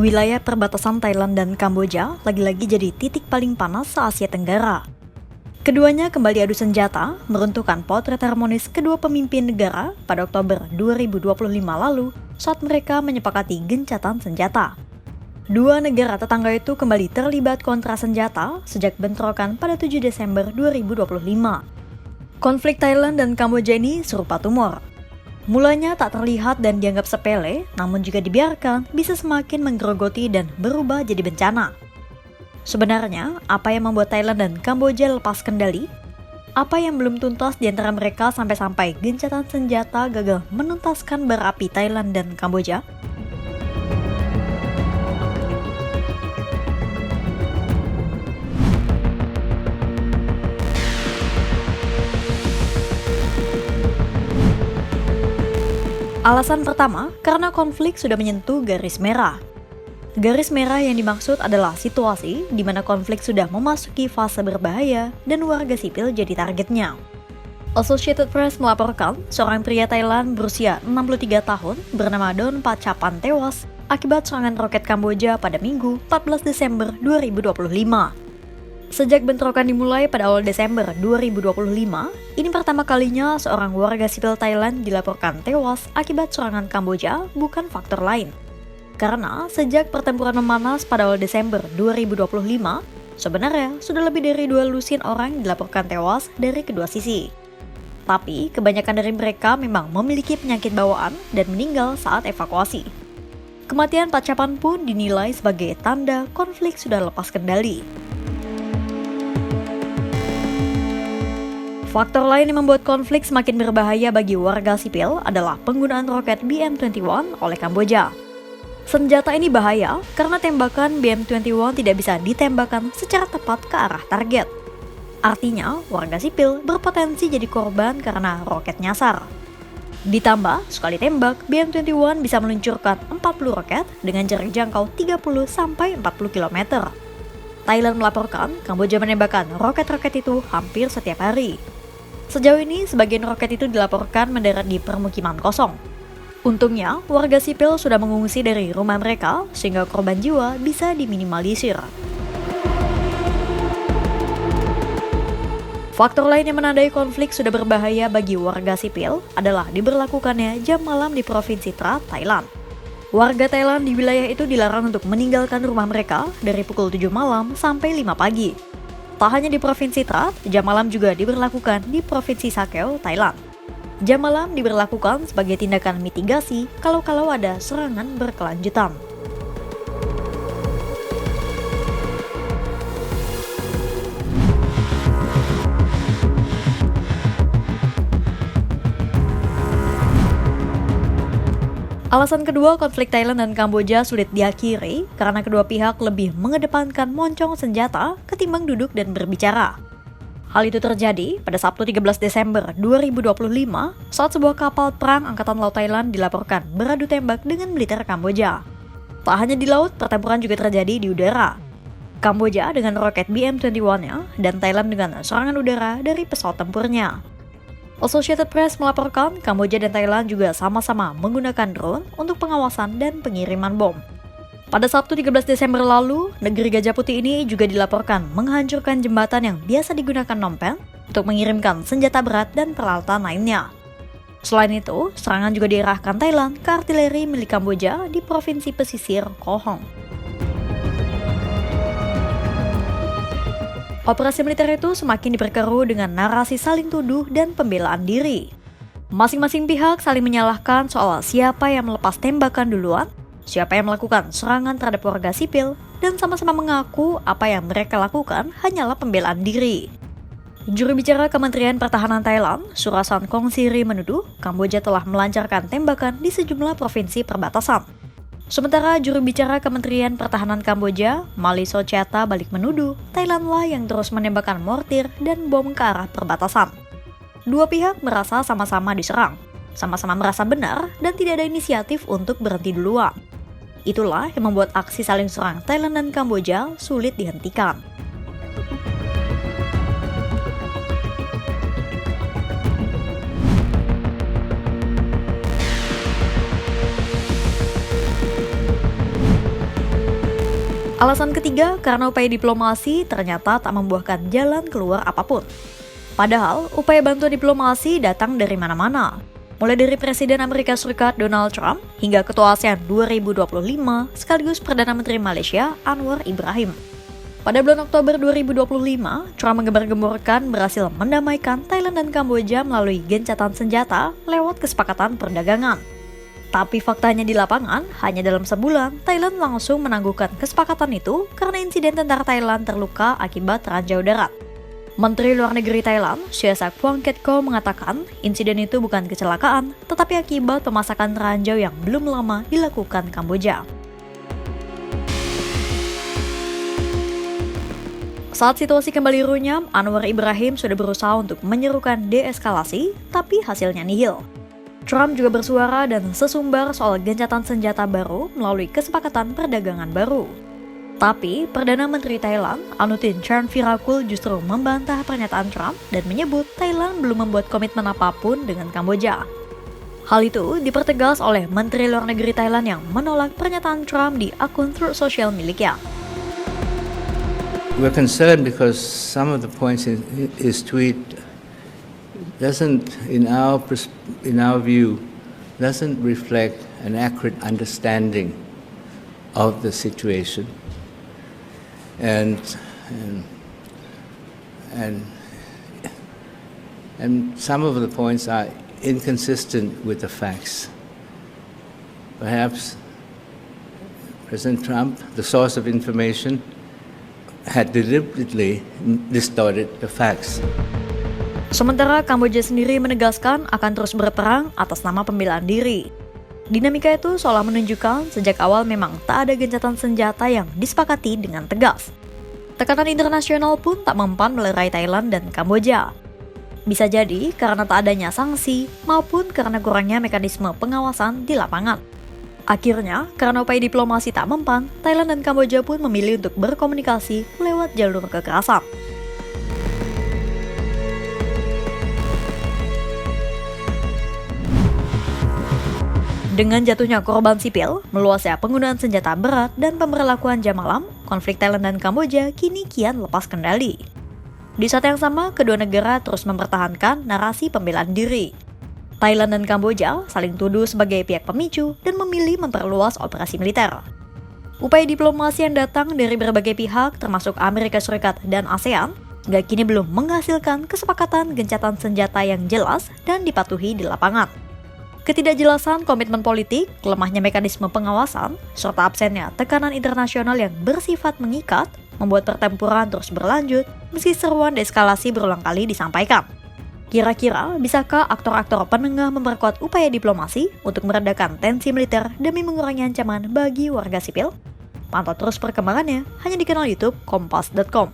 Wilayah perbatasan Thailand dan Kamboja lagi-lagi jadi titik paling panas se-Asia Tenggara. Keduanya kembali adu senjata, meruntuhkan potret harmonis kedua pemimpin negara pada Oktober 2025 lalu saat mereka menyepakati gencatan senjata. Dua negara tetangga itu kembali terlibat kontra senjata sejak bentrokan pada 7 Desember 2025. Konflik Thailand dan Kamboja ini serupa tumor. Mulanya tak terlihat dan dianggap sepele, namun jika dibiarkan bisa semakin menggerogoti dan berubah jadi bencana. Sebenarnya, apa yang membuat Thailand dan Kamboja lepas kendali? Apa yang belum tuntas di antara mereka sampai-sampai gencatan senjata gagal menuntaskan bara api Thailand dan Kamboja? Alasan pertama, karena konflik sudah menyentuh garis merah. Garis merah yang dimaksud adalah situasi di mana konflik sudah memasuki fase berbahaya dan warga sipil jadi targetnya. Associated Press melaporkan seorang pria Thailand berusia 63 tahun bernama Don Pachapan tewas akibat serangan roket Kamboja pada Minggu 14 Desember 2025. Sejak bentrokan dimulai pada awal Desember 2025, ini pertama kalinya seorang warga sipil Thailand dilaporkan tewas akibat serangan Kamboja, bukan faktor lain. Karena sejak pertempuran memanas pada awal Desember 2025, sebenarnya sudah lebih dari 2 lusin orang dilaporkan tewas dari kedua sisi. Tapi kebanyakan dari mereka memang memiliki penyakit bawaan dan meninggal saat evakuasi. Kematian Pachapan pun dinilai sebagai tanda konflik sudah lepas kendali. Faktor lain yang membuat konflik semakin berbahaya bagi warga sipil adalah penggunaan roket BM-21 oleh Kamboja. Senjata ini bahaya karena tembakan BM-21 tidak bisa ditembakkan secara tepat ke arah target. Artinya, warga sipil berpotensi jadi korban karena roket nyasar. Ditambah, sekali tembak, BM-21 bisa meluncurkan 40 roket dengan jarak jangkau 30-40 km. Thailand melaporkan Kamboja menembakkan roket-roket itu hampir setiap hari. Sejauh ini, sebagian roket itu dilaporkan mendarat di permukiman kosong. Untungnya, warga sipil sudah mengungsi dari rumah mereka sehingga korban jiwa bisa diminimalisir. Faktor lain yang menandai konflik sudah berbahaya bagi warga sipil adalah diberlakukannya jam malam di Provinsi Trat, Thailand. Warga Thailand di wilayah itu dilarang untuk meninggalkan rumah mereka dari pukul 7 malam sampai 5 pagi. Tak hanya di Provinsi Trat, jam malam juga diberlakukan di Provinsi Sakeo, Thailand. Jam malam diberlakukan sebagai tindakan mitigasi kalau ada serangan berkelanjutan. Alasan kedua, konflik Thailand dan Kamboja sulit diakhiri karena kedua pihak lebih mengedepankan moncong senjata ketimbang duduk dan berbicara. Hal itu terjadi pada Sabtu 13 Desember 2025 saat sebuah kapal perang Angkatan Laut Thailand dilaporkan beradu tembak dengan militer Kamboja. Tak hanya di laut, pertempuran juga terjadi di udara. Kamboja dengan roket BM-21-nya dan Thailand dengan serangan udara dari pesawat tempurnya. Associated Press melaporkan Kamboja dan Thailand juga sama-sama menggunakan drone untuk pengawasan dan pengiriman bom. Pada Sabtu 13 Desember lalu, negeri Gajah Putih ini juga dilaporkan menghancurkan jembatan yang biasa digunakan Phnom Penh untuk mengirimkan senjata berat dan peralatan lainnya. Selain itu, serangan juga diarahkan Thailand ke artileri milik Kamboja di Provinsi Pesisir Kohong. Operasi militer itu semakin diperkeruh dengan narasi saling tuduh dan pembelaan diri. Masing-masing pihak saling menyalahkan soal siapa yang melepas tembakan duluan, siapa yang melakukan serangan terhadap warga sipil, dan sama-sama mengaku apa yang mereka lakukan hanyalah pembelaan diri. Juru bicara Kementerian Pertahanan Thailand, Surasan Kongsiri menuduh Kamboja telah melancarkan tembakan di sejumlah provinsi perbatasan. Sementara juru bicara Kementerian Pertahanan Kamboja, Mali Socheta balik menuduh Thailandlah yang terus menembakkan mortir dan bom ke arah perbatasan. Dua pihak merasa sama-sama diserang, sama-sama merasa benar dan tidak ada inisiatif untuk berhenti duluan. Itulah yang membuat aksi saling serang Thailand dan Kamboja sulit dihentikan. Alasan ketiga, karena upaya diplomasi ternyata tak membuahkan jalan keluar apapun. Padahal, upaya bantuan diplomasi datang dari mana-mana. Mulai dari Presiden Amerika Serikat Donald Trump hingga Ketua ASEAN 2025 sekaligus Perdana Menteri Malaysia Anwar Ibrahim. Pada bulan Oktober 2025, Trump menggembar-gemborkan berhasil mendamaikan Thailand dan Kamboja melalui gencatan senjata lewat kesepakatan perdagangan. Tapi faktanya di lapangan, hanya dalam sebulan, Thailand langsung menangguhkan kesepakatan itu karena insiden tentara Thailand terluka akibat ranjau darat. Menteri Luar Negeri Thailand, Sihasak Phuangketko mengatakan insiden itu bukan kecelakaan, tetapi akibat pemasakan ranjau yang belum lama dilakukan Kamboja. Saat situasi kembali runyam, Anwar Ibrahim sudah berusaha untuk menyerukan deeskalasi, tapi hasilnya nihil. Trump juga bersuara dan sesumbar soal gencatan senjata baru melalui kesepakatan perdagangan baru. Tapi, Perdana Menteri Thailand, Anutin Charnvirakul justru membantah pernyataan Trump dan menyebut Thailand belum membuat komitmen apapun dengan Kamboja. Hal itu dipertegas oleh Menteri Luar Negeri Thailand yang menolak pernyataan Trump di akun Truth Social miliknya. We're concerned because some of the points in his tweet doesn't, in our view, doesn't reflect an accurate understanding of the situation. And some of the points are inconsistent with the facts. Perhaps President Trump, the source of information, had deliberately distorted the facts. Sementara Kamboja sendiri menegaskan akan terus berperang atas nama pembelaan diri. Dinamika itu seolah menunjukkan sejak awal memang tak ada gencatan senjata yang disepakati dengan tegas. Tekanan internasional pun tak mempan melerai Thailand dan Kamboja. Bisa jadi karena tak adanya sanksi maupun karena kurangnya mekanisme pengawasan di lapangan. Akhirnya, karena upaya diplomasi tak mempan, Thailand dan Kamboja pun memilih untuk berkomunikasi lewat jalur kekerasan. Dengan jatuhnya korban sipil, meluasnya penggunaan senjata berat dan pemberlakuan jam malam, konflik Thailand dan Kamboja kini kian lepas kendali. Di saat yang sama, kedua negara terus mempertahankan narasi pembelaan diri. Thailand dan Kamboja saling tuduh sebagai pihak pemicu dan memilih memperluas operasi militer. Upaya diplomasi yang datang dari berbagai pihak, termasuk Amerika Serikat dan ASEAN, hingga kini belum menghasilkan kesepakatan gencatan senjata yang jelas dan dipatuhi di lapangan. Ketidakjelasan komitmen politik, lemahnya mekanisme pengawasan, serta absennya tekanan internasional yang bersifat mengikat, membuat pertempuran terus berlanjut meski seruan deeskalasi berulang kali disampaikan. Kira-kira, bisakah aktor-aktor penengah memperkuat upaya diplomasi untuk meredakan tensi militer demi mengurangi ancaman bagi warga sipil? Pantau terus perkembangannya hanya di kanal YouTube Kompas.com.